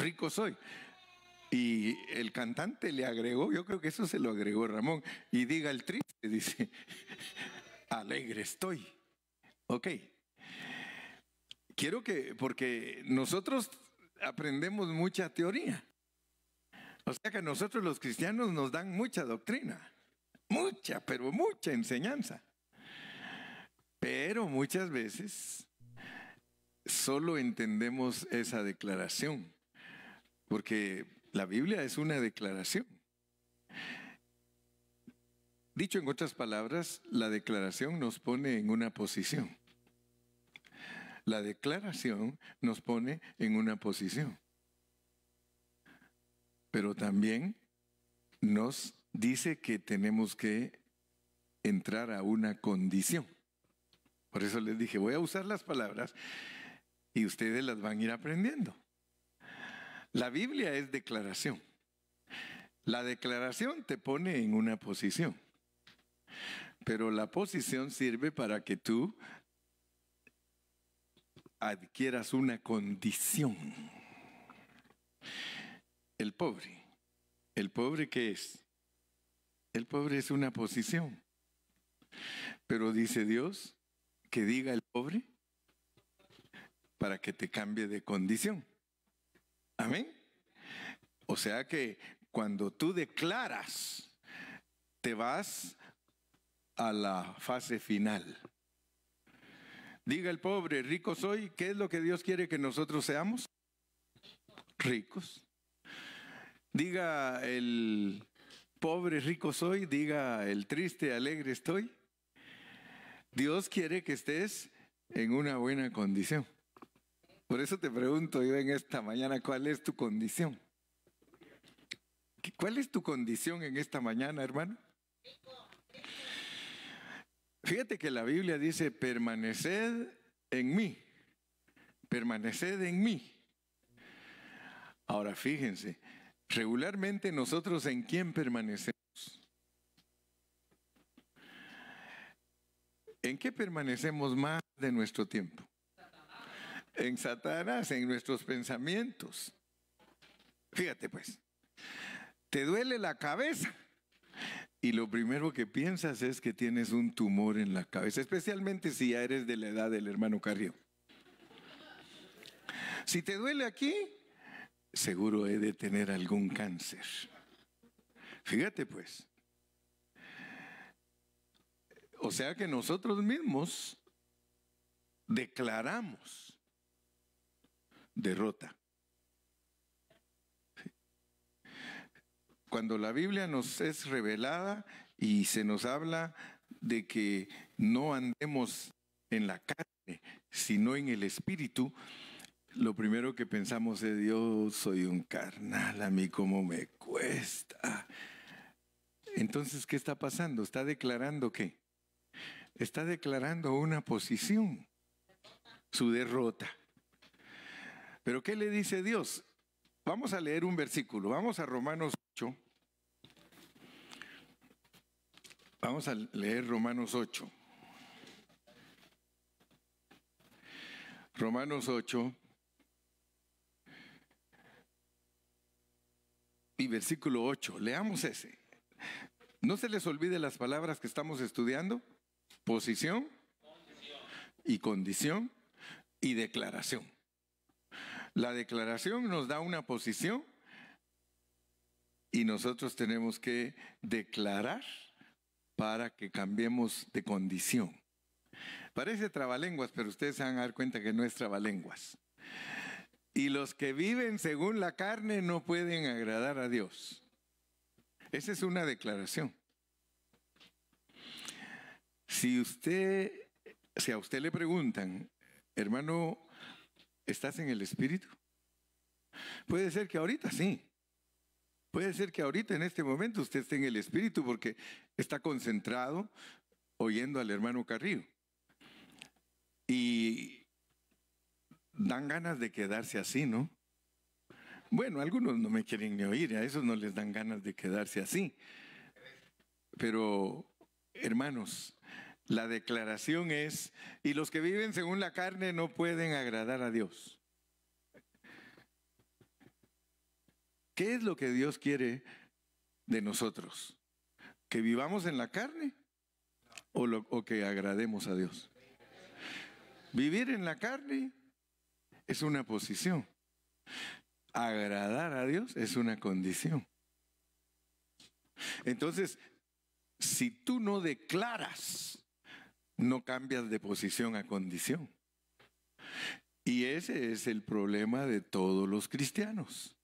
rico soy. Y el cantante le agregó, yo creo que eso se lo agregó Ramón, y diga el triste, dice, alegre estoy. Ok. Quiero que, porque nosotros aprendemos mucha teoría. O sea que a nosotros los cristianos nos dan mucha doctrina, mucha, pero mucha enseñanza. Pero muchas veces solo entendemos esa declaración, porque la Biblia es una declaración. Dicho en otras palabras, la declaración nos pone en una posición. La declaración nos pone en una posición. Pero también nos dice que tenemos que entrar a una condición. Por eso les dije, voy a usar las palabras y ustedes las van a ir aprendiendo. La Biblia es declaración. La declaración te pone en una posición. Pero la posición sirve para que tú adquieras una condición. El pobre. ¿El pobre qué es? El pobre es una posición. Pero dice Dios que diga el pobre para que te cambie de condición. Amén. O sea que cuando tú declaras, te vas a la fase final. Diga el pobre, rico soy. ¿Qué es lo que Dios quiere que nosotros seamos? Ricos. Diga el pobre, rico soy. Diga el triste, alegre estoy. Dios quiere que estés en una buena condición. Por eso te pregunto yo en esta mañana, ¿cuál es tu condición? ¿Cuál es tu condición en esta mañana, hermano? Fíjate que la Biblia dice, permaneced en mí. Permaneced en mí. Ahora fíjense, regularmente nosotros ¿en quién permanecemos? ¿En qué permanecemos más de nuestro tiempo? En Satanás, en nuestros pensamientos. Fíjate pues, te duele la cabeza y lo primero que piensas es que tienes un tumor en la cabeza, especialmente si ya eres de la edad del hermano Carrillo. Si te duele aquí, seguro he de tener algún cáncer. Fíjate pues. O sea que nosotros mismos declaramos derrota. Cuando la Biblia nos es revelada y se nos habla de que no andemos en la carne, sino en el Espíritu, lo primero que pensamos es, Dios, soy un carnal, a mí cómo me cuesta. Entonces, ¿qué está pasando? ¿Está declarando qué? Está declarando una posición, su derrota. ¿Pero qué le dice Dios? Vamos a leer un versículo, vamos a Romanos 8. Vamos a leer Romanos 8. Romanos 8 y versículo 8. Leamos ese. No se les olvide las palabras que estamos estudiando. Posición y condición y declaración. La declaración nos da una posición y nosotros tenemos que declarar para que cambiemos de condición. Parece trabalenguas, pero ustedes se van a dar cuenta que no es trabalenguas. Y los que viven según la carne no pueden agradar a Dios. Esa es una declaración. Si a usted le preguntan, hermano, ¿estás en el Espíritu? Puede ser que ahorita sí. Puede ser que ahorita en este momento usted esté en el Espíritu porque está concentrado oyendo al hermano Carrillo. Y dan ganas de quedarse así, ¿no? Bueno, algunos no me quieren ni oír, a esos no les dan ganas de quedarse así. Pero, hermanos, la declaración es, y los que viven según la carne no pueden agradar a Dios. ¿Qué es lo que Dios quiere de nosotros? ¿Que vivamos en la carne o que agrademos a Dios? Vivir en la carne es una posición. Agradar a Dios es una condición. Entonces, si tú no declaras, no cambias de posición a condición. Y ese es el problema de todos los cristianos.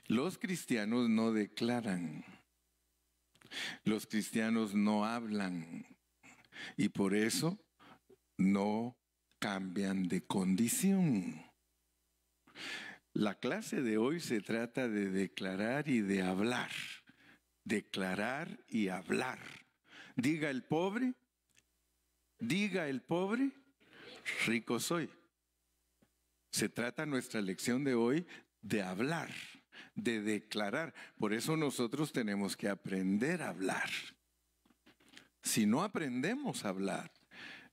Los cristianos no declaran. Los cristianos no hablan. Y por eso no cambian de condición. La clase de hoy se trata de declarar y de hablar. Declarar y hablar. Diga el pobre, rico soy. Se trata nuestra lección de hoy de hablar, de declarar. Por eso nosotros tenemos que aprender a hablar. Si no aprendemos a hablar,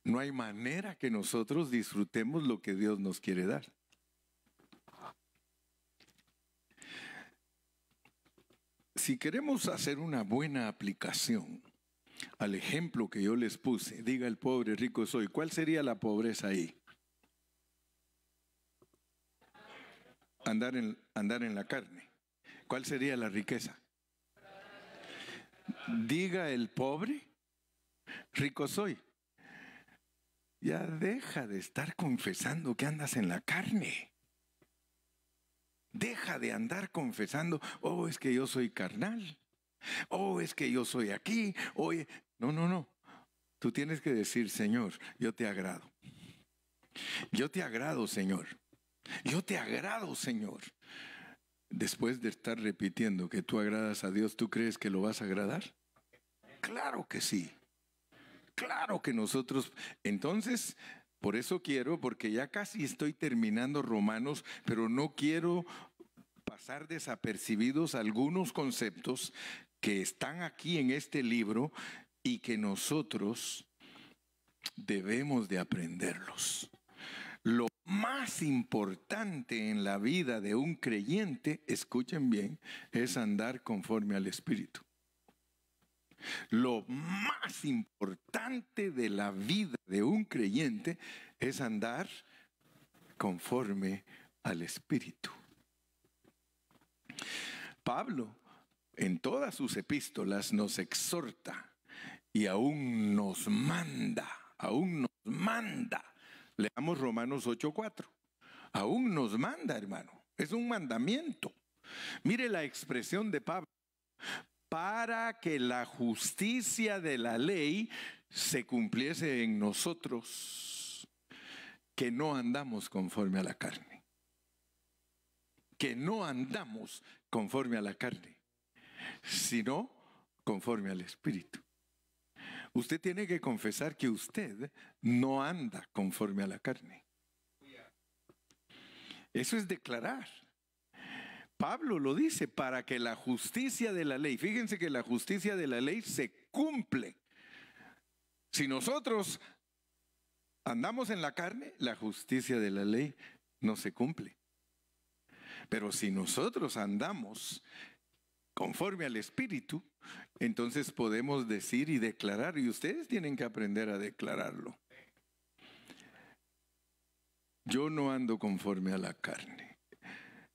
no hay manera que nosotros disfrutemos lo que Dios nos quiere dar. Si queremos hacer una buena aplicación al ejemplo que yo les puse, diga el pobre, rico soy, ¿cuál sería la pobreza ahí? Andar en la carne. ¿Cuál sería la riqueza? Diga el pobre, rico soy. Ya deja de estar confesando que andas en la carne. Deja de andar confesando, oh, es que yo soy carnal. Oh, es que yo soy aquí. Oye, no. Tú tienes que decir, Señor, yo te agrado. Yo te agrado, Señor. Yo te agrado, Señor. Después de estar repitiendo que tú agradas a Dios, ¿tú crees que lo vas a agradar? Claro que sí. Claro que nosotros, entonces, por eso quiero, porque ya casi estoy terminando Romanos, pero no quiero pasar desapercibidos algunos conceptos que están aquí en este libro y que nosotros debemos de aprenderlos. Lo más importante en la vida de un creyente, escuchen bien, es andar conforme al Espíritu. Lo más importante de la vida de un creyente es andar conforme al Espíritu. Pablo, en todas sus epístolas, nos exhorta y aún nos manda. Leamos Romanos 8:4. Aún nos manda, hermano. Es un mandamiento. Mire la expresión de Pablo. Para que la justicia de la ley se cumpliese en nosotros, que no andamos conforme a la carne. Que no andamos conforme a la carne, sino conforme al Espíritu. Usted tiene que confesar que usted no anda conforme a la carne. Eso es declarar. Pablo lo dice, para que la justicia de la ley, fíjense que la justicia de la ley se cumple. Si nosotros andamos en la carne, la justicia de la ley no se cumple. Pero si nosotros andamos conforme al Espíritu, entonces podemos decir y declarar, y ustedes tienen que aprender a declararlo. Yo no ando conforme a la carne.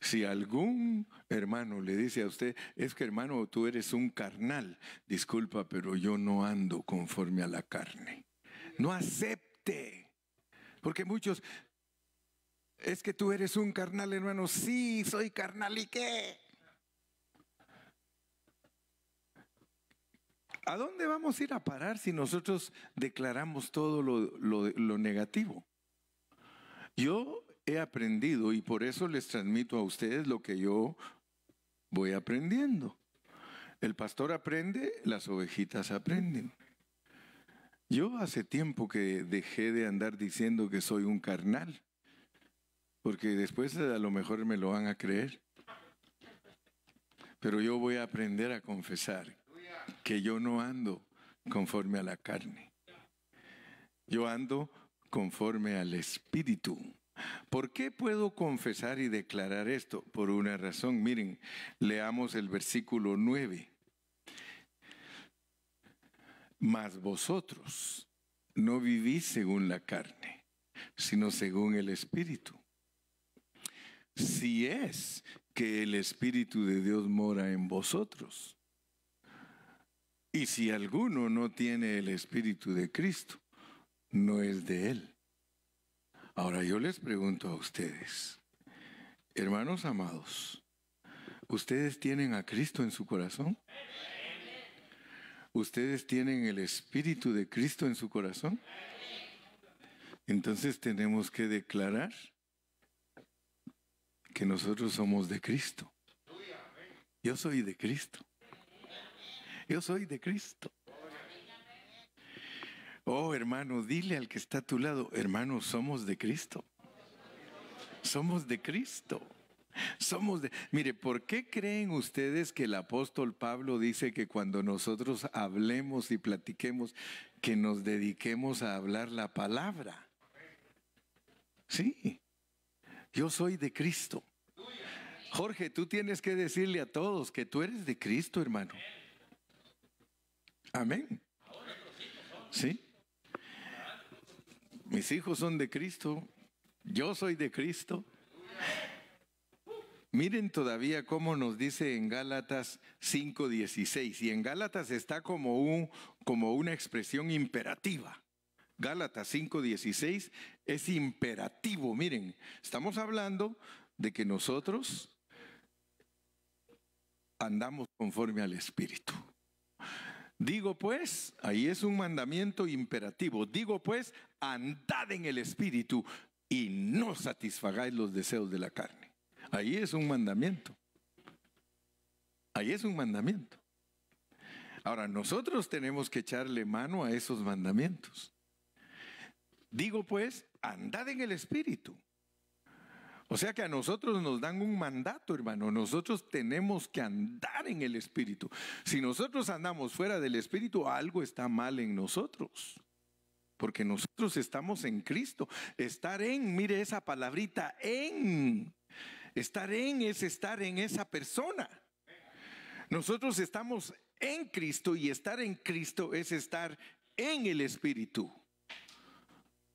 Si algún hermano le dice a usted, es que hermano, tú eres un carnal, disculpa, pero yo no ando conforme a la carne. No acepte, porque muchos, es que tú eres un carnal, hermano. Sí, soy carnal, ¿y qué? ¿A dónde vamos a ir a parar si nosotros declaramos todo lo negativo? Yo he aprendido y por eso les transmito a ustedes lo que yo voy aprendiendo. El pastor aprende, las ovejitas aprenden. Yo hace tiempo que dejé de andar diciendo que soy un carnal, porque después a lo mejor me lo van a creer. Pero yo voy a aprender a confesar que yo no ando conforme a la carne. Yo ando conforme al Espíritu. ¿Por qué puedo confesar y declarar esto? Por una razón. Miren, leamos el versículo 9. Mas vosotros no vivís según la carne, sino según el Espíritu. Si es que el Espíritu de Dios mora en vosotros. Y si alguno no tiene el Espíritu de Cristo, no es de Él. Ahora yo les pregunto a ustedes, hermanos amados, ¿ustedes tienen a Cristo en su corazón? ¿Ustedes tienen el Espíritu de Cristo en su corazón? Entonces tenemos que declarar que nosotros somos de Cristo. Yo soy de Cristo. Yo soy de Cristo. Oh, hermano, dile al que está a tu lado, hermano, somos de Cristo. Somos de Cristo. Mire, ¿por qué creen ustedes que el apóstol Pablo dice que cuando nosotros hablemos y platiquemos, que nos dediquemos a hablar la palabra? Sí, yo soy de Cristo. Jorge, tú tienes que decirle a todos que tú eres de Cristo, hermano. Amén. ¿Sí? Mis hijos son de Cristo. Yo soy de Cristo. Miren todavía cómo nos dice en Gálatas 5:16. Y en Gálatas está como una expresión imperativa. Gálatas 5:16 es imperativo. Miren, estamos hablando de que nosotros andamos conforme al Espíritu. Digo pues, ahí es un mandamiento imperativo. Digo pues, andad en el Espíritu y no satisfagáis los deseos de la carne. Ahí es un mandamiento. Ahí es un mandamiento. Ahora, nosotros tenemos que echarle mano a esos mandamientos. Digo pues, andad en el Espíritu. O sea que a nosotros nos dan un mandato, hermano. Nosotros tenemos que andar en el Espíritu. Si nosotros andamos fuera del Espíritu, algo está mal en nosotros. Porque nosotros estamos en Cristo. Estar en, mire esa palabrita, en. Estar en es estar en esa persona. Nosotros estamos en Cristo y estar en Cristo es estar en el Espíritu.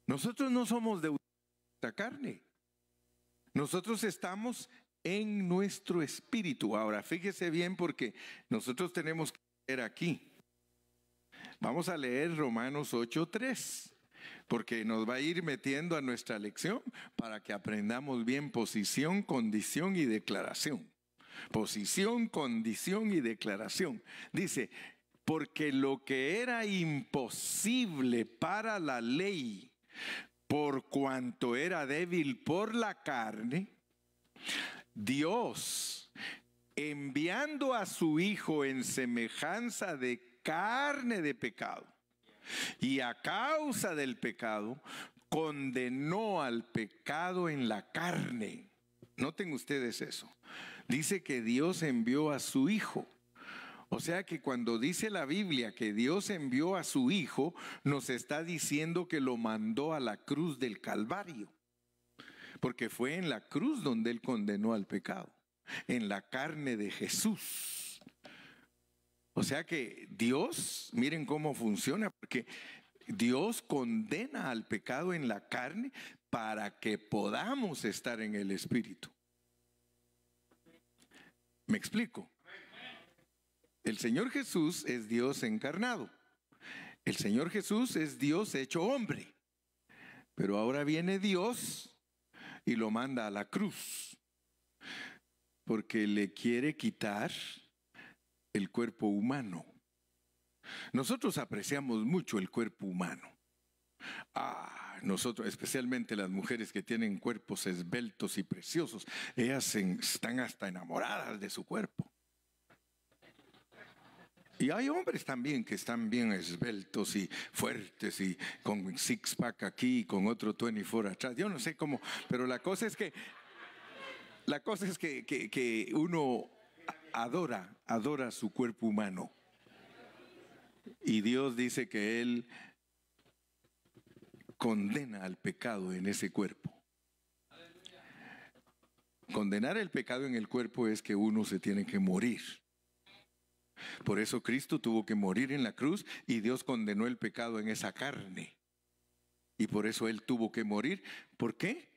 Nosotros no somos de esta carne. Nosotros estamos en nuestro espíritu. Ahora, fíjese bien porque nosotros tenemos que leer aquí. Vamos a leer Romanos 8:3, porque nos va a ir metiendo a nuestra lección para que aprendamos bien posición, condición y declaración. Posición, condición y declaración. Dice, porque lo que era imposible para la ley, por cuanto era débil por la carne, Dios, enviando a su Hijo en semejanza de carne de pecado, y a causa del pecado, condenó al pecado en la carne. Noten ustedes eso. Dice que Dios envió a su Hijo. O sea que cuando dice la Biblia que Dios envió a su Hijo, nos está diciendo que lo mandó a la cruz del Calvario. Porque fue en la cruz donde Él condenó al pecado, en la carne de Jesús. O sea que Dios, miren cómo funciona, porque Dios condena al pecado en la carne para que podamos estar en el Espíritu. ¿Me explico? El Señor Jesús es Dios encarnado. El Señor Jesús es Dios hecho hombre. Pero ahora viene Dios y lo manda a la cruz, porque le quiere quitar el cuerpo humano. Nosotros apreciamos mucho el cuerpo humano. Nosotros, especialmente las mujeres que tienen cuerpos esbeltos y preciosos, ellas están hasta enamoradas de su cuerpo. Y hay hombres también que están bien esbeltos y fuertes y con six-pack aquí y con otro 24 atrás. Yo no sé cómo, pero la cosa es que uno adora su cuerpo humano. Y Dios dice que Él condena al pecado en ese cuerpo. Condenar el pecado en el cuerpo es que uno se tiene que morir. Por eso Cristo tuvo que morir en la cruz y Dios condenó el pecado en esa carne. Y por eso Él tuvo que morir. ¿Por qué?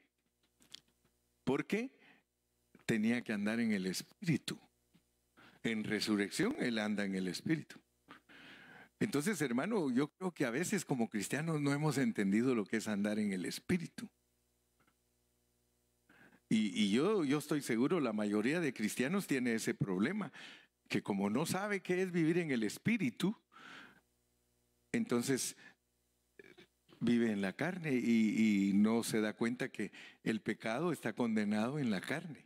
Porque tenía que andar en el Espíritu. En resurrección Él anda en el Espíritu. Entonces, hermano, yo creo que a veces como cristianos no hemos entendido lo que es andar en el Espíritu. Y yo estoy seguro, la mayoría de cristianos tiene ese problema, que como no sabe qué es vivir en el Espíritu, entonces vive en la carne y no se da cuenta que el pecado está condenado en la carne.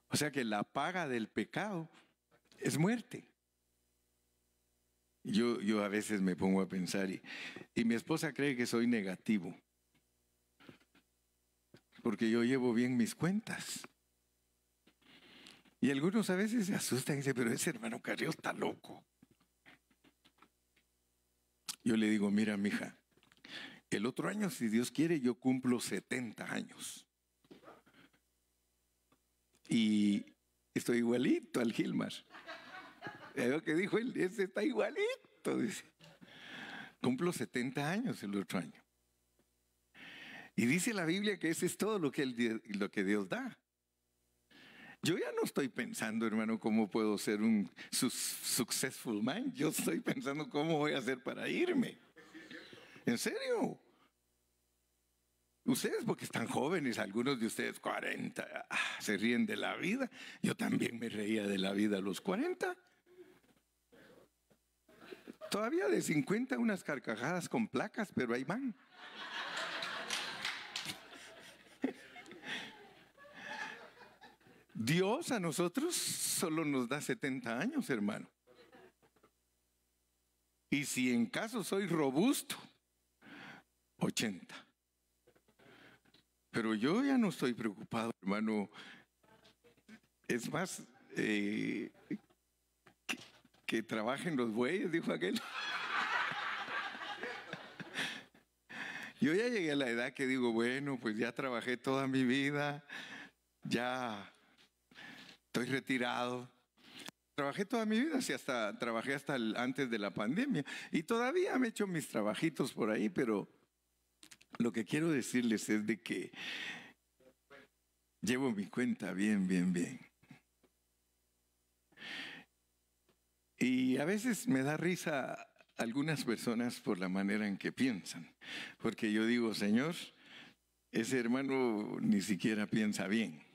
O sea que la paga del pecado es muerte. Yo a veces me pongo a pensar y mi esposa cree que soy negativo, porque yo llevo bien mis cuentas. Y algunos a veces se asustan y dicen, pero ese hermano Carrillo está loco. Yo le digo, mira, mija, el otro año, si Dios quiere, yo cumplo 70 años. Y estoy igualito al Gilmar. Lo que dijo él, ese está igualito, dice. Cumplo 70 años el otro año. Y dice la Biblia que ese es todo lo que Dios da. Yo ya no estoy pensando, hermano, cómo puedo ser un successful man. Yo estoy pensando cómo voy a hacer para irme. ¿En serio? Ustedes porque están jóvenes, algunos de ustedes 40, se ríen de la vida. Yo también me reía de la vida a los 40. Todavía de 50 unas carcajadas con placas, pero ahí van. Dios a nosotros solo nos da 70 años, hermano. Y si en caso soy robusto, 80. Pero yo ya no estoy preocupado, hermano. Es más, que trabajen los bueyes, dijo aquel. Yo ya llegué a la edad que digo, bueno, pues ya trabajé toda mi vida, ya estoy retirado. Trabajé toda mi vida, trabajé hasta antes de la pandemia y todavía me he hecho mis trabajitos por ahí, pero lo que quiero decirles es de que llevo mi cuenta bien, bien, bien. Y a veces me da risa algunas personas por la manera en que piensan, porque yo digo, Señor, ese hermano ni siquiera piensa bien.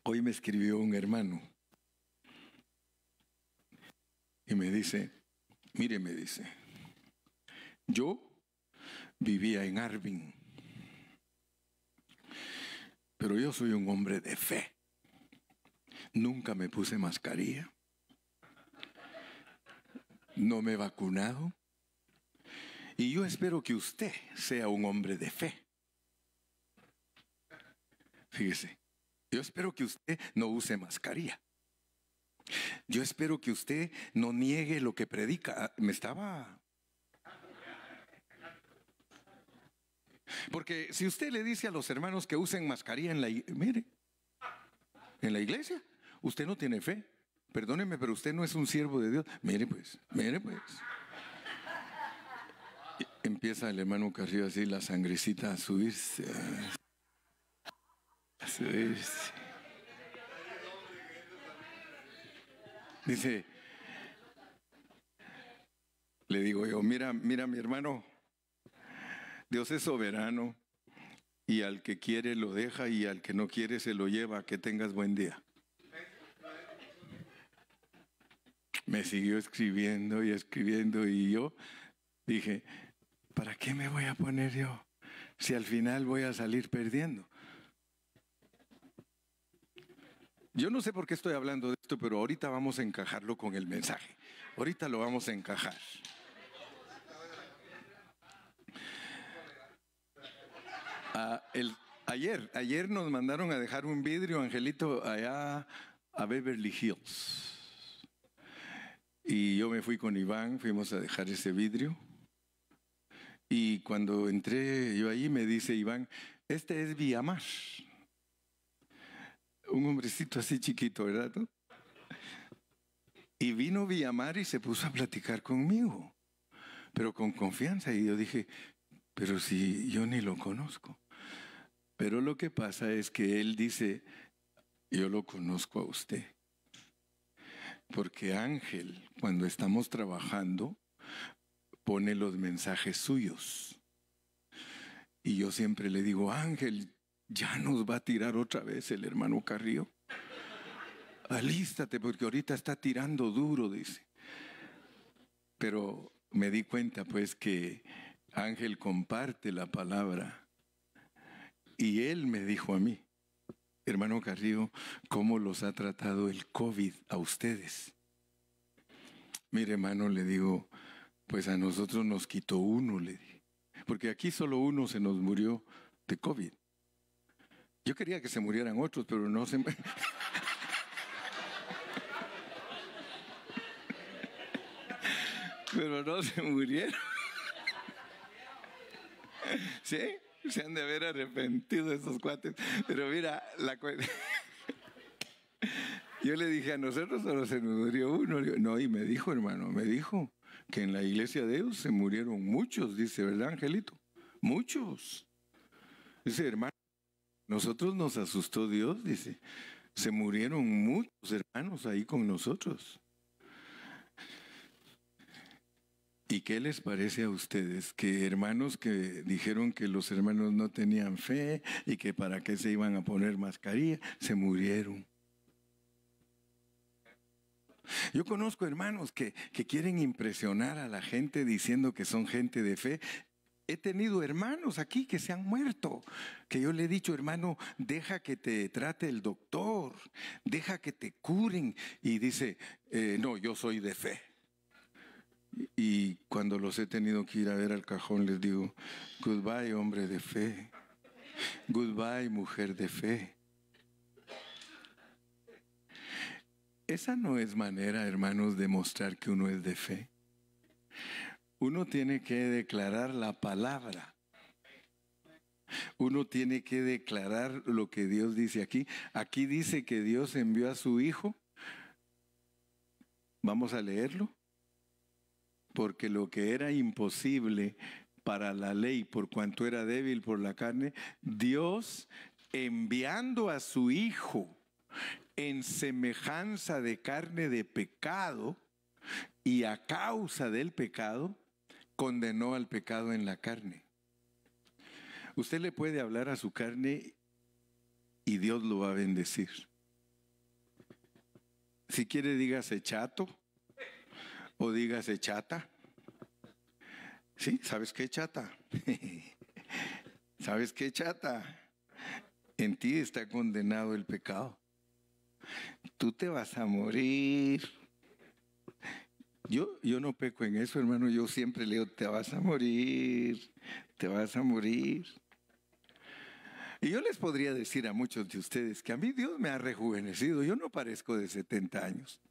Hoy me escribió un hermano y me dice, mire, me dice, yo vivía en Arvin, pero yo soy un hombre de fe. Nunca me puse mascarilla, no me he vacunado y yo espero que usted sea un hombre de fe. Fíjese, yo espero que usted no use mascarilla. Yo espero que usted no niegue lo que predica. Porque si usted le dice a los hermanos que usen mascarilla en la iglesia, usted no tiene fe. Perdóneme, pero usted no es un siervo de Dios. Mire pues. Empieza el hermano Carrillo así, la sangrecita a subirse. Dice, le digo yo, mira mi hermano, Dios es soberano y al que quiere lo deja y al que no quiere se lo lleva. Que tengas buen día. Me siguió escribiendo y yo dije, ¿para qué me voy a poner yo si al final voy a salir perdiendo? Yo no sé por qué estoy hablando de esto, pero ahorita vamos a encajarlo con el mensaje. Ahorita lo vamos a encajar. Ayer nos mandaron a dejar un vidrio, Angelito, allá a Beverly Hills. Y yo me fui con Iván, fuimos a dejar ese vidrio. Y cuando entré yo ahí me dice Iván, Este es Villamar, un hombrecito así chiquito, ¿verdad? ¿No? Y vino Villamar y se puso a platicar conmigo, pero con confianza. Y yo dije, pero si yo ni lo conozco. Pero lo que pasa es que él dice, yo lo conozco a usted. Porque Ángel, cuando estamos trabajando, pone los mensajes suyos. Y yo siempre le digo, Ángel, ya nos va a tirar otra vez el hermano Carrillo. Alístate porque ahorita está tirando duro, dice. Pero me di cuenta pues que Ángel comparte la palabra. Y él me dijo a mí, hermano Carrillo, ¿cómo los ha tratado el COVID a ustedes? Mire, hermano, le digo, pues a nosotros nos quitó uno, le dije. Porque aquí solo uno se nos murió de COVID. Yo quería que se murieran otros, pero no se... pero no se murieron. ¿Sí? Se han de haber arrepentido esos cuates. Pero mira, yo le dije, a nosotros solo se nos murió uno. No, y me dijo, hermano, me dijo que en la iglesia de Dios se murieron muchos, dice, ¿verdad, Angelito? Muchos. Dice, hermano, nosotros nos asustó Dios, dice. Se murieron muchos hermanos ahí con nosotros. ¿Y qué les parece a ustedes? Que hermanos que dijeron que los hermanos no tenían fe y que para qué se iban a poner mascarilla, se murieron. Yo conozco hermanos que quieren impresionar a la gente diciendo que son gente de fe. He tenido hermanos aquí que se han muerto, que yo le he dicho, hermano, deja que te trate el doctor, deja que te curen. Y dice, no, yo soy de fe. Y cuando los he tenido que ir a ver al cajón, les digo, goodbye, hombre de fe. Goodbye, mujer de fe. Esa no es manera, hermanos, de mostrar que uno es de fe. Uno tiene que declarar la palabra. Uno tiene que declarar lo que Dios dice aquí. Aquí dice que Dios envió a su Hijo. Vamos a leerlo. Porque lo que era imposible para la ley, por cuanto era débil por la carne, Dios enviando a su Hijo en semejanza de carne de pecado y a causa del pecado, condenó al pecado en la carne. Usted le puede hablar a su carne y Dios lo va a bendecir. Si quiere, dígase chato o dígase chata. ¿Sí? ¿Sabes qué, chata? ¿Sabes qué, chata? En ti está condenado el pecado. Tú te vas a morir. Yo no peco en eso, hermano. Yo siempre leo, te vas a morir, te vas a morir. Y yo les podría decir a muchos de ustedes que a mí Dios me ha rejuvenecido. Yo no parezco de 70 años.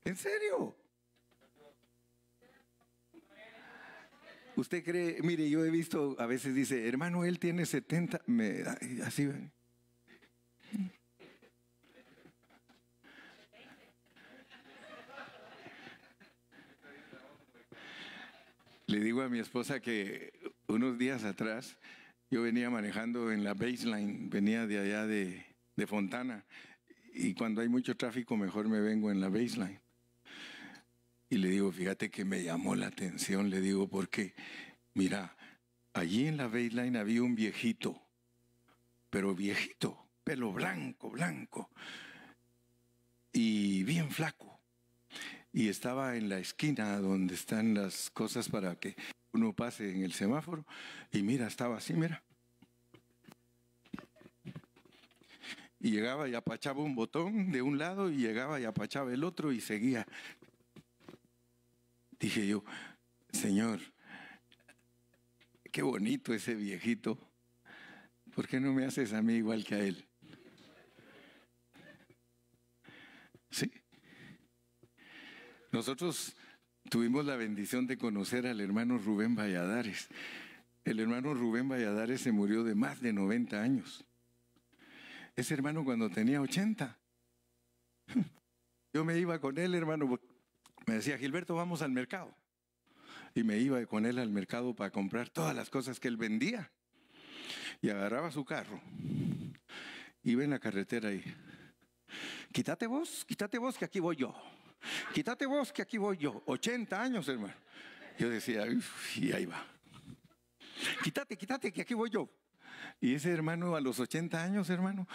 ¿En serio? ¿Usted cree? Mire, yo he visto, a veces dice, hermano, él tiene 70, así ven. Le digo a mi esposa que unos días atrás yo venía manejando en la baseline, venía de allá de Fontana, y cuando hay mucho tráfico mejor me vengo en la baseline. Y le digo, fíjate que me llamó la atención, le digo, porque, mira, allí en la baseline había un viejito, pero viejito, pelo blanco, blanco, y bien flaco. Y estaba en la esquina donde están las cosas para que uno pase en el semáforo, y mira, estaba así, mira. Y llegaba y apachaba un botón de un lado y llegaba y apachaba el otro y seguía. Dije yo, Señor, qué bonito ese viejito. ¿Por qué no me haces a mí igual que a él? Sí. Nosotros tuvimos la bendición de conocer al hermano Rubén Valladares. El hermano Rubén Valladares se murió de más de 90 años. Ese hermano cuando tenía 80, yo me iba con él, hermano, me decía, Gilberto, vamos al mercado. Y me iba con él al mercado para comprar todas las cosas que él vendía. Y agarraba su carro. Iba en la carretera y, quítate vos, que aquí voy yo. Quítate vos, que aquí voy yo. 80 años, hermano. Yo decía, uff, y ahí va. Quítate, que aquí voy yo. Y ese hermano a los 80 años, hermano,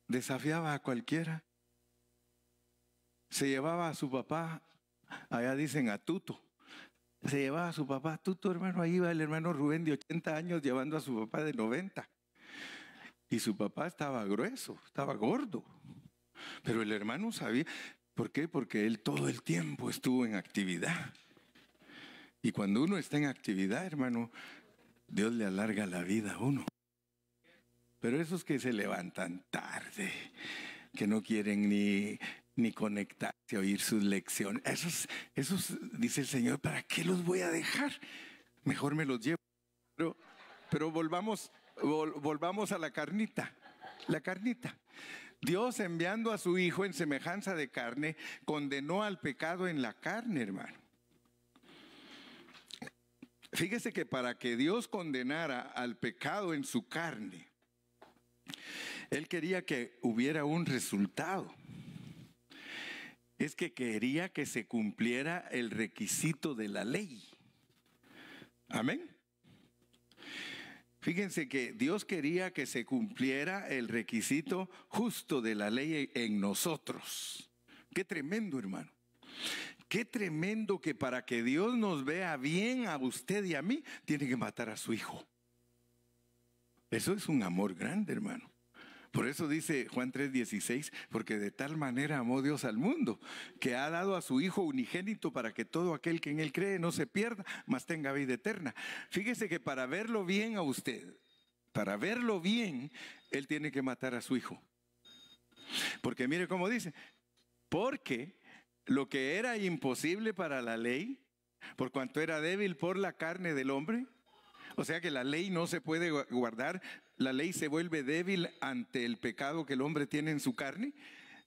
desafiaba a cualquiera. Se llevaba a su papá, allá dicen a Tuto. Se llevaba a su papá a Tuto, hermano. Ahí iba el hermano Rubén de 80 años llevando a su papá de 90. Y su papá estaba grueso, estaba gordo. Pero el hermano sabía. ¿Por qué? Porque él todo el tiempo estuvo en actividad. Y cuando uno está en actividad, hermano, Dios le alarga la vida a uno. Pero esos que se levantan tarde, que no quieren ni conectarse a oír sus lecciones, esos, dice el Señor, ¿para qué los voy a dejar? Mejor me los llevo. Pero volvamos a la carnita. La carnita. Dios, enviando a su Hijo en semejanza de carne, condenó al pecado en la carne, hermano. Fíjese que para que Dios condenara al pecado en su carne, Él quería que hubiera un resultado. Es que quería que se cumpliera el requisito de la ley. Amén. Fíjense que Dios quería que se cumpliera el requisito justo de la ley en nosotros. Qué tremendo, hermano. Qué tremendo que para que Dios nos vea bien a usted y a mí, tiene que matar a su hijo. Eso es un amor grande, hermano. Por eso dice Juan 3:16, porque de tal manera amó Dios al mundo, que ha dado a su Hijo unigénito para que todo aquel que en Él cree no se pierda, mas tenga vida eterna. Fíjese que para verlo bien a usted, para verlo bien, Él tiene que matar a su Hijo. Porque mire cómo dice, porque lo que era imposible para la ley, por cuanto era débil por la carne del hombre, o sea que la ley no se puede guardar, la ley se vuelve débil ante el pecado que el hombre tiene en su carne.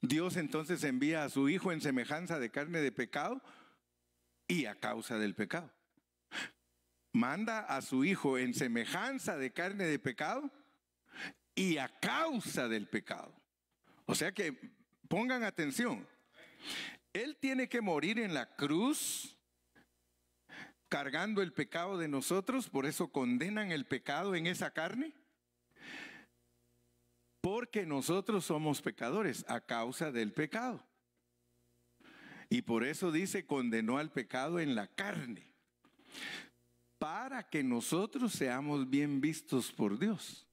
Dios entonces envía a su Hijo en semejanza de carne de pecado y a causa del pecado. Manda a su Hijo en semejanza de carne de pecado y a causa del pecado. O sea que pongan atención. Él tiene que morir en la cruz cargando el pecado de nosotros, por eso condenan el pecado en esa carne. Porque nosotros somos pecadores a causa del pecado. Y por eso dice, condenó al pecado en la carne. Para que nosotros seamos bien vistos por Dios.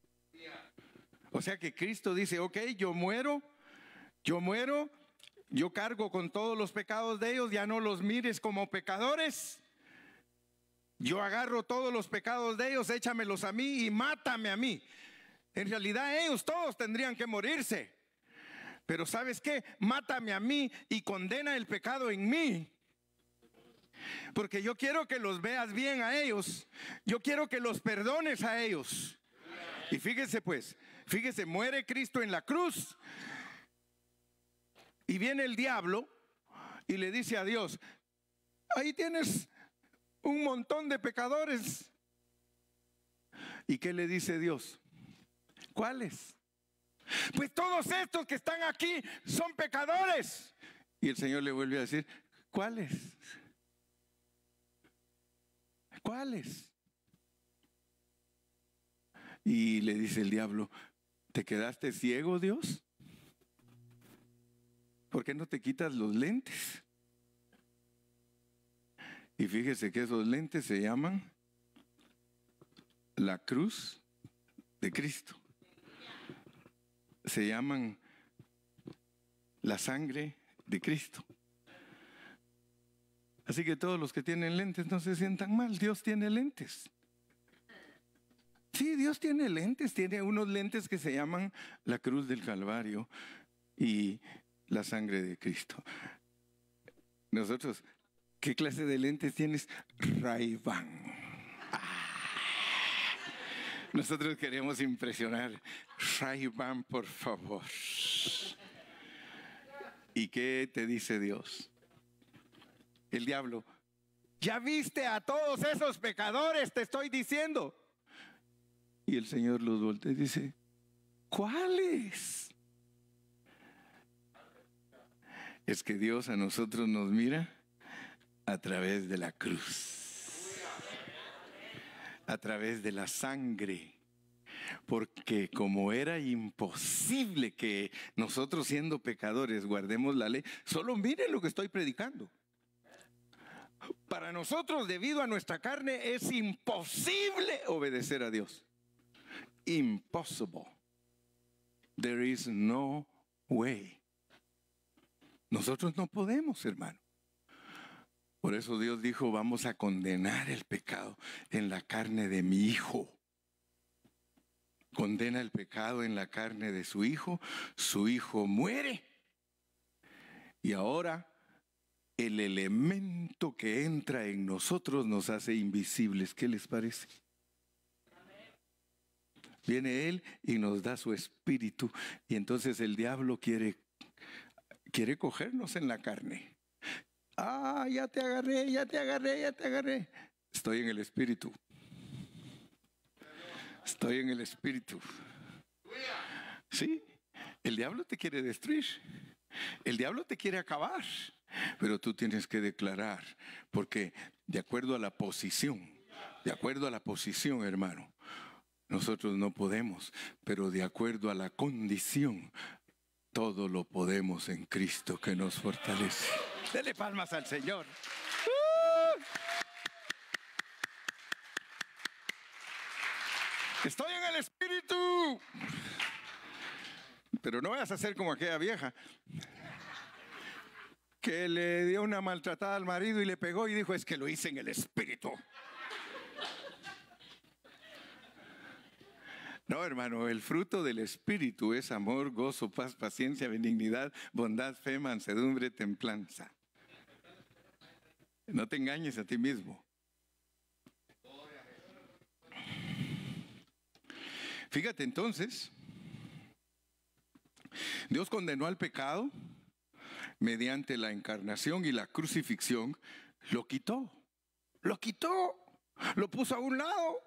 O sea que Cristo dice, ok, yo muero, yo cargo con todos los pecados de ellos, ya no los mires como pecadores. Yo agarro todos los pecados de ellos, échamelos a mí y mátame a mí. En realidad ellos todos tendrían que morirse. Pero ¿sabes qué? Mátame a mí y condena el pecado en mí. Porque yo quiero que los veas bien a ellos. Yo quiero que los perdones a ellos. Y fíjese pues, muere Cristo en la cruz. Y viene el diablo y le dice a Dios, ahí tienes un montón de pecadores. ¿Y qué le dice Dios? ¿Cuáles? Pues todos estos que están aquí son pecadores. Y el Señor le vuelve a decir, ¿cuáles? ¿Cuáles? Y le dice el diablo, ¿te quedaste ciego, Dios? ¿Por qué no te quitas los lentes? Y fíjese que esos lentes se llaman la cruz de Cristo. Se llaman la sangre de Cristo. Así que todos los que tienen lentes no se sientan mal. Dios tiene lentes. Sí, Dios tiene lentes. Tiene unos lentes que se llaman la cruz del Calvario y la sangre de Cristo. Nosotros, ¿qué clase de lentes tienes? Ray-Ban. Nosotros queremos impresionar. Ray-Ban, por favor. ¿Y qué te dice Dios? El diablo. Ya viste a todos esos pecadores, te estoy diciendo. Y el Señor los voltea y dice, ¿cuáles? Es que Dios a nosotros nos mira a través de la cruz, a través de la sangre. Porque como era imposible que nosotros siendo pecadores guardemos la ley, solo miren lo que estoy predicando. Para nosotros, debido a nuestra carne, es imposible obedecer a Dios. Impossible. There is no way. Nosotros no podemos, hermano. Por eso Dios dijo, vamos a condenar el pecado en la carne de mi Hijo. Condena el pecado en la carne de su Hijo muere. Y ahora el elemento que entra en nosotros nos hace invisibles. ¿Qué les parece? Viene Él y nos da su espíritu. Y entonces el diablo quiere cogernos en la carne. Ah, ya te agarré, ya te agarré, ya te agarré. Estoy en el espíritu. Estoy en el espíritu. Sí, el diablo te quiere destruir. El diablo te quiere acabar. Pero tú tienes que declarar, porque de acuerdo a la posición, hermano, nosotros no podemos, pero de acuerdo a la condición, todo lo podemos en Cristo que nos fortalece. Dele palmas al Señor. Estoy en el espíritu. Pero no vayas a ser como aquella vieja que le dio una maltratada al marido y le pegó y dijo, es que lo hice en el espíritu. No, hermano, el fruto del espíritu es amor, gozo, paz, paciencia, benignidad, bondad, fe, mansedumbre, templanza. No te engañes a ti mismo. Fíjate entonces, Dios condenó al pecado mediante la encarnación y la crucifixión, lo quitó, lo puso a un lado.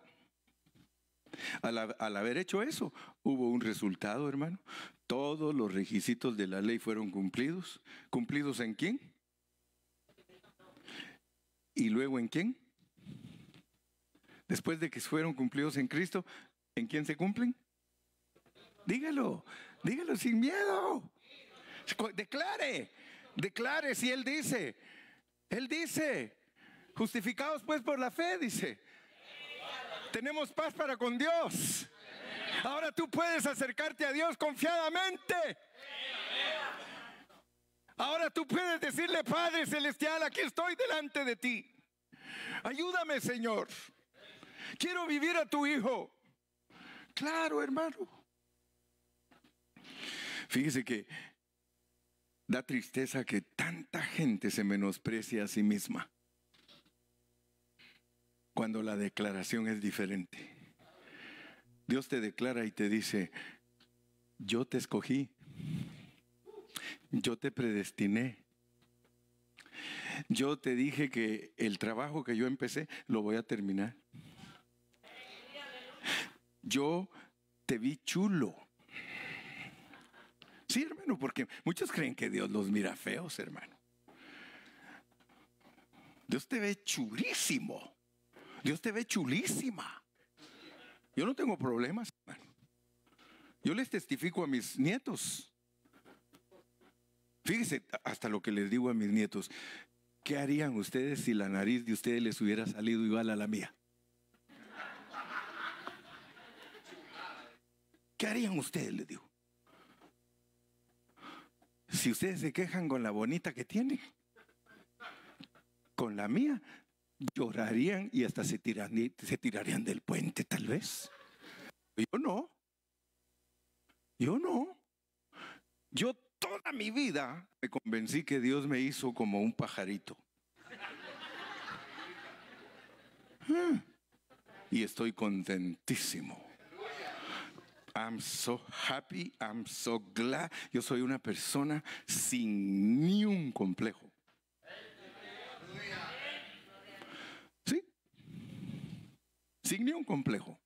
Al haber hecho eso, hubo un resultado, hermano. Todos los requisitos de la ley fueron cumplidos. ¿Cumplidos en quién? ¿Y luego en quién? Después de que fueron cumplidos en Cristo, ¿en quién se cumplen? Dígalo sin miedo. Declare si Él dice, justificados pues por la fe, dice. Tenemos paz para con Dios. Ahora tú puedes acercarte a Dios confiadamente. Ahora tú puedes decirle, Padre Celestial, aquí estoy delante de ti. Ayúdame, Señor. Quiero vivir a tu Hijo. Claro, hermano. Fíjese que da tristeza que tanta gente se menosprecie a sí misma cuando la declaración es diferente. Dios te declara y te dice, yo te escogí, yo te predestiné, yo te dije que el trabajo que yo empecé lo voy a terminar. Yo te vi chulo. Sí, hermano, porque muchos creen que Dios los mira feos, hermano. Dios te ve chulísimo. Dios te ve chulísima. Yo no tengo problemas, hermano. Yo les testifico a mis nietos. Fíjese hasta lo que les digo a mis nietos. ¿Qué harían ustedes si la nariz de ustedes les hubiera salido igual a la mía? ¿Qué harían ustedes? Les digo. Si ustedes se quejan con la bonita que tienen, con la mía, llorarían y hasta se tirarían del puente, tal vez. Yo no. Yo toda mi vida me convencí que Dios me hizo como un pajarito. Y estoy contentísimo. I'm so happy, I'm so glad. Yo soy una persona sin ni un complejo. ¿Sí? Sin ni un complejo.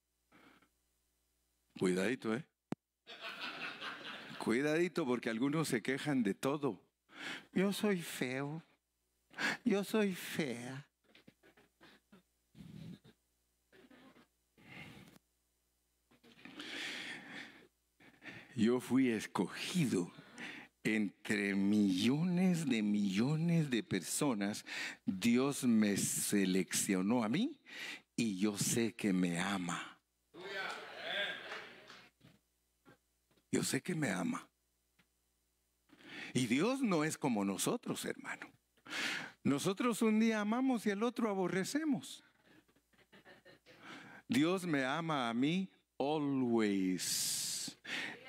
Cuidadito, ¿eh? Cuidadito, porque algunos se quejan de todo. Yo soy feo. Yo soy fea. Yo fui escogido entre millones de personas. Dios me seleccionó a mí y yo sé que me ama. Yo sé que me ama. Y Dios no es como nosotros, hermano. Nosotros un día amamos y el otro aborrecemos. Dios me ama a mí always.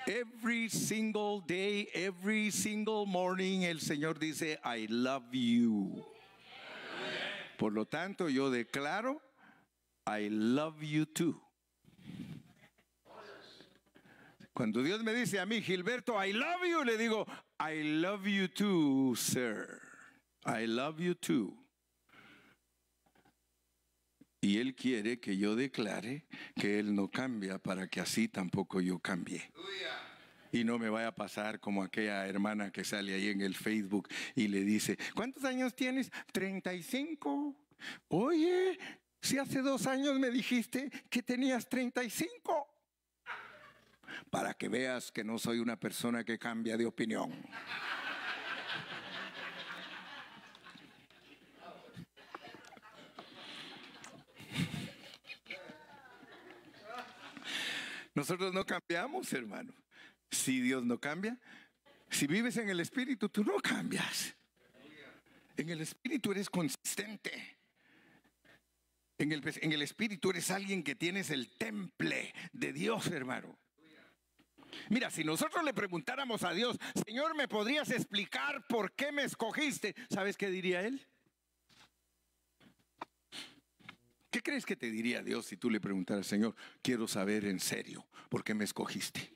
Every single day, every single morning, el Señor dice, I love you. Por lo tanto, yo declaro, I love you too. Cuando Dios me dice a mí, Gilberto, I love you, le digo, I love you too, sir. I love you too. Y Él quiere que yo declare que Él no cambia para que así tampoco yo cambie. Y no me vaya a pasar como aquella hermana que sale ahí en el Facebook y le dice, ¿cuántos años tienes? 35. Oye, si hace 2 años me dijiste que tenías 35. Para que veas que no soy una persona que cambia de opinión. Nosotros no cambiamos, hermano. Si Dios no cambia, si vives en el Espíritu, tú no cambias. En el Espíritu eres consistente. En el Espíritu eres alguien que tienes el temple de Dios, hermano. Mira, si nosotros le preguntáramos a Dios, Señor, ¿me podrías explicar por qué me escogiste? ¿Sabes qué diría Él? ¿Qué crees que te diría Dios si tú le preguntaras, Señor, quiero saber en serio por qué me escogiste?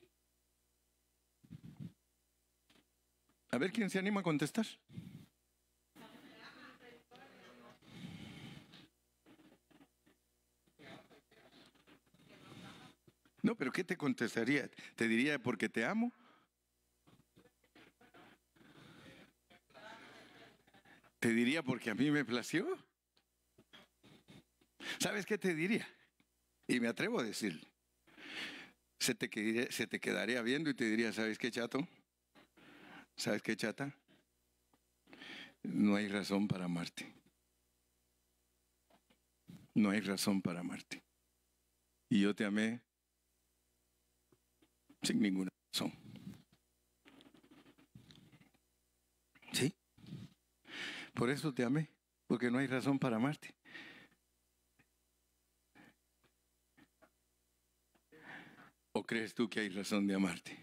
A ver quién se anima a contestar. No, pero ¿qué te contestaría? ¿Te diría porque te amo? ¿Te diría porque a mí me plació? ¿Sabes qué te diría? Y me atrevo a decir, se te quedaría viendo y te diría, ¿sabes qué, chato? ¿Sabes qué, chata? No hay razón para amarte. No hay razón para amarte. Y yo te amé sin ninguna razón. ¿Sí? Por eso te amé, porque no hay razón para amarte. ¿O crees tú que hay razón de amarte?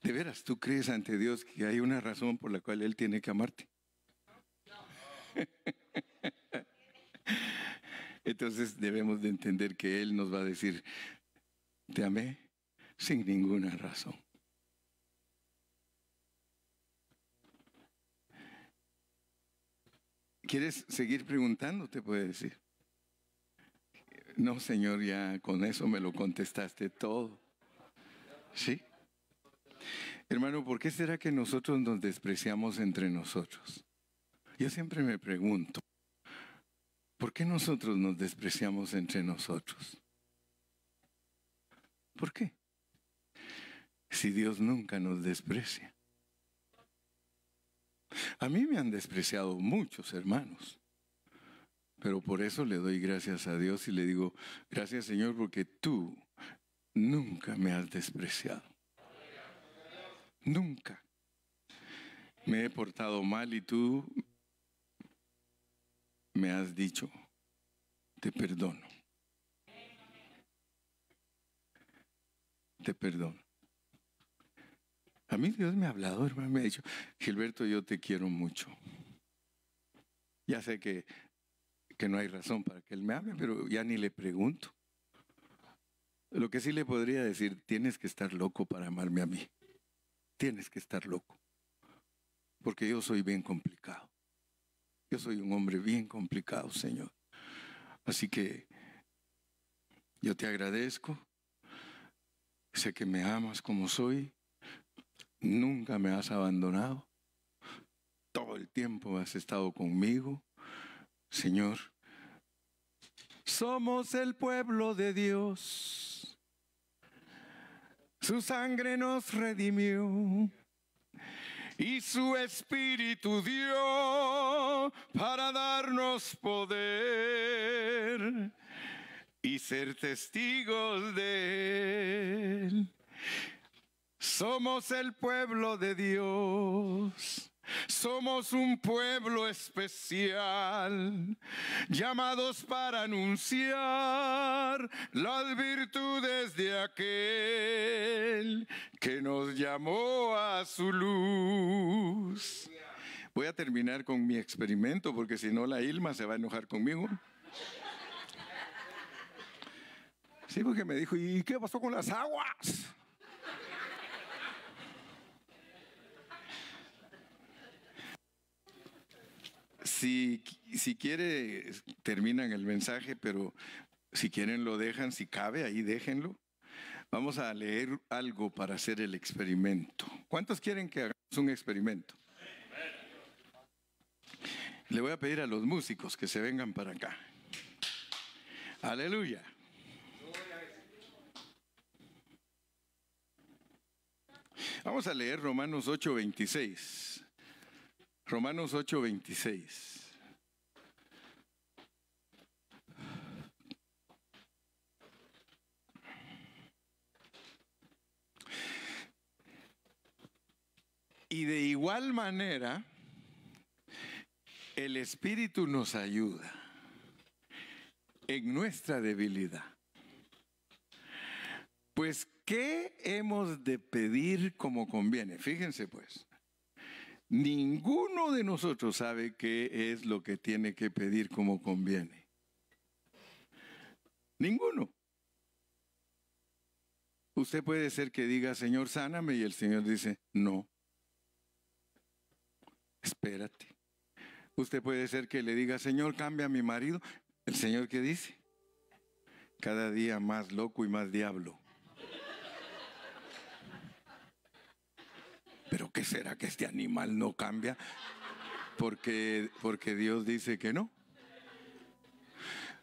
¿De veras tú crees ante Dios que hay una razón por la cual Él tiene que amarte? Entonces debemos de entender que Él nos va a decir, te amé sin ninguna razón. ¿Quieres seguir preguntando? Te puede decir. No, Señor, ya con eso me lo contestaste todo. ¿Sí? Hermano, ¿por qué será que nosotros nos despreciamos entre nosotros? Yo siempre me pregunto, ¿por qué nosotros nos despreciamos entre nosotros? ¿Por qué? Si Dios nunca nos desprecia. A mí me han despreciado muchos hermanos, pero por eso le doy gracias a Dios y le digo, gracias Señor, porque tú nunca me has despreciado. Nunca. Me he portado mal y tú me has dicho, te perdono. Te perdono. A mí Dios me ha hablado, hermano, me ha dicho, Gilberto, yo te quiero mucho. Ya sé que no hay razón para que Él me ame, pero ya ni le pregunto. Lo que sí le podría decir, tienes que estar loco para amarme a mí. Tienes que estar loco. Porque yo soy bien complicado. Yo soy un hombre bien complicado, Señor. Así que yo te agradezco. Sé que me amas como soy. Nunca me has abandonado. Todo el tiempo has estado conmigo. Señor, somos el pueblo de Dios. Su sangre nos redimió y su espíritu dio para darnos poder y ser testigos de Él. Somos el pueblo de Dios. Somos un pueblo especial, llamados para anunciar las virtudes de aquel que nos llamó a su luz. Voy a terminar con mi experimento porque si no la Ilma se va a enojar conmigo. Sí, porque me dijo, ¿y qué pasó con las aguas? Si quiere, terminan el mensaje, pero si quieren lo dejan, si cabe, ahí déjenlo. Vamos a leer algo para hacer el experimento. ¿Cuántos quieren que hagamos un experimento? Le voy a pedir a los músicos que se vengan para acá. Aleluya. Vamos a leer Romanos 8:26. Romanos 8:26. Y de igual manera, el Espíritu nos ayuda en nuestra debilidad. Pues, ¿qué hemos de pedir como conviene? Fíjense pues. Ninguno de nosotros sabe qué es lo que tiene que pedir como conviene. Ninguno. Usted puede ser que diga, Señor, sáname, y el Señor dice, no. Espérate. Usted puede ser que le diga, Señor, cambia a mi marido. El Señor, ¿qué dice? Cada día más loco y más diablo. ¿Pero qué será que este animal no cambia? Porque Dios dice que no.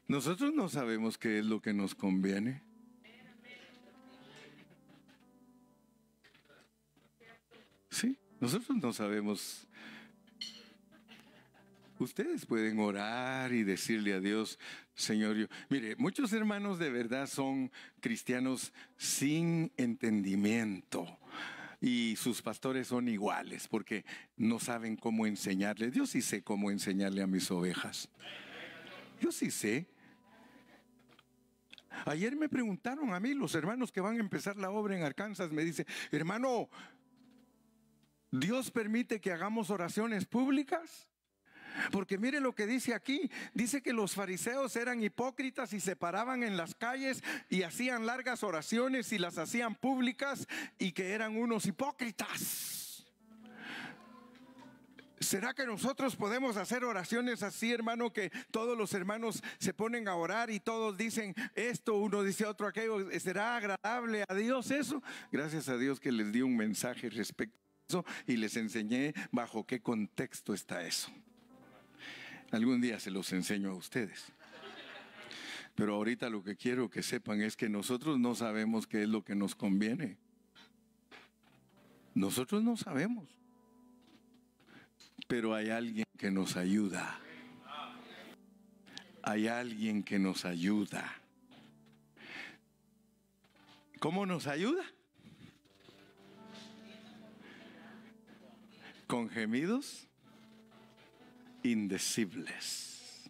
Nosotros no sabemos qué es lo que nos conviene. Sí, nosotros no sabemos. Ustedes pueden orar y decirle a Dios, Señor, mire, muchos hermanos de verdad son cristianos sin entendimiento. Y sus pastores son iguales porque no saben cómo enseñarle. Yo sí sé cómo enseñarle a mis ovejas. Yo sí sé. Ayer me preguntaron a mí, los hermanos que van a empezar la obra en Arkansas, me dice, hermano, ¿Dios permite que hagamos oraciones públicas? Porque mire lo que dice aquí, dice que los fariseos eran hipócritas y se paraban en las calles y hacían largas oraciones y las hacían públicas y que eran unos hipócritas. ¿Será que nosotros podemos hacer oraciones así, hermano, que todos los hermanos se ponen a orar y todos dicen esto, uno dice otro aquello? ¿Será agradable a Dios eso? Gracias a Dios que les di un mensaje respecto a eso y les enseñé bajo qué contexto está eso. Algún día se los enseño a ustedes. Pero ahorita lo que quiero que sepan es que nosotros no sabemos qué es lo que nos conviene. Nosotros no sabemos. Pero hay alguien que nos ayuda. Hay alguien que nos ayuda. ¿Cómo nos ayuda? Con gemidos indecibles,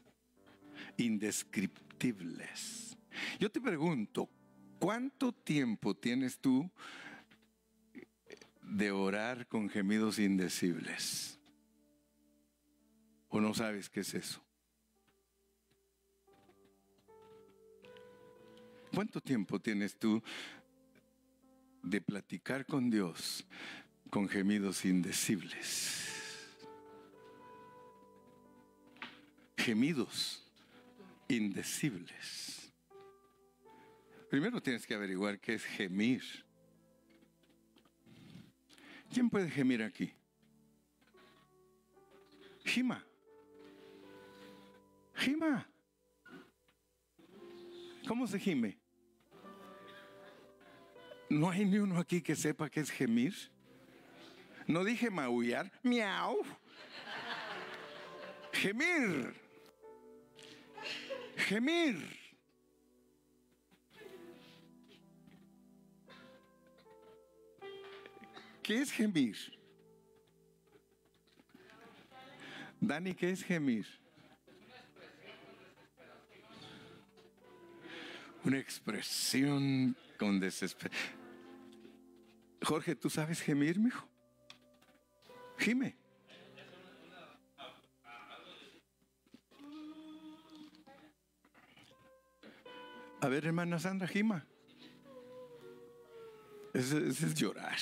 indescriptibles. Yo te pregunto, ¿cuánto tiempo tienes tú de orar con gemidos indecibles? ¿O no sabes qué es eso? ¿Cuánto tiempo tienes tú de platicar con Dios con gemidos indecibles? Gemidos indecibles. Primero tienes que averiguar qué es gemir. ¿Quién puede gemir aquí? Gima. Gima. ¿Cómo se gime? ¿No hay ni uno aquí que sepa qué es gemir? No dije maullar, miau. Gemir. Gemir. ¿Qué es gemir? Dani, ¿qué es gemir? Una expresión con desesperación. Jorge, ¿tú sabes gemir, mijo? Gime. A ver, hermana Sandra, gima. Ese es llorar.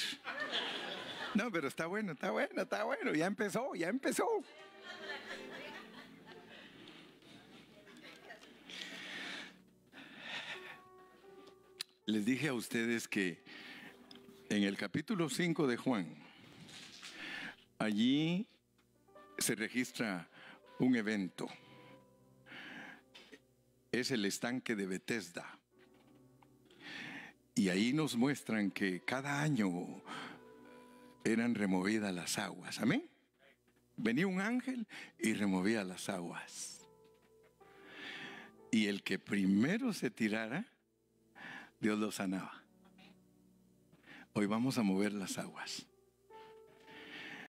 No, pero está bueno, está bueno, está bueno. Ya empezó, ya empezó. Les dije a ustedes que en el capítulo 5 de Juan, allí se registra un evento. Es el estanque de Betesda. Y ahí nos muestran que cada año eran removidas las aguas. ¿Amén? Venía un ángel y removía las aguas. Y el que primero se tirara, Dios lo sanaba. Hoy vamos a mover las aguas.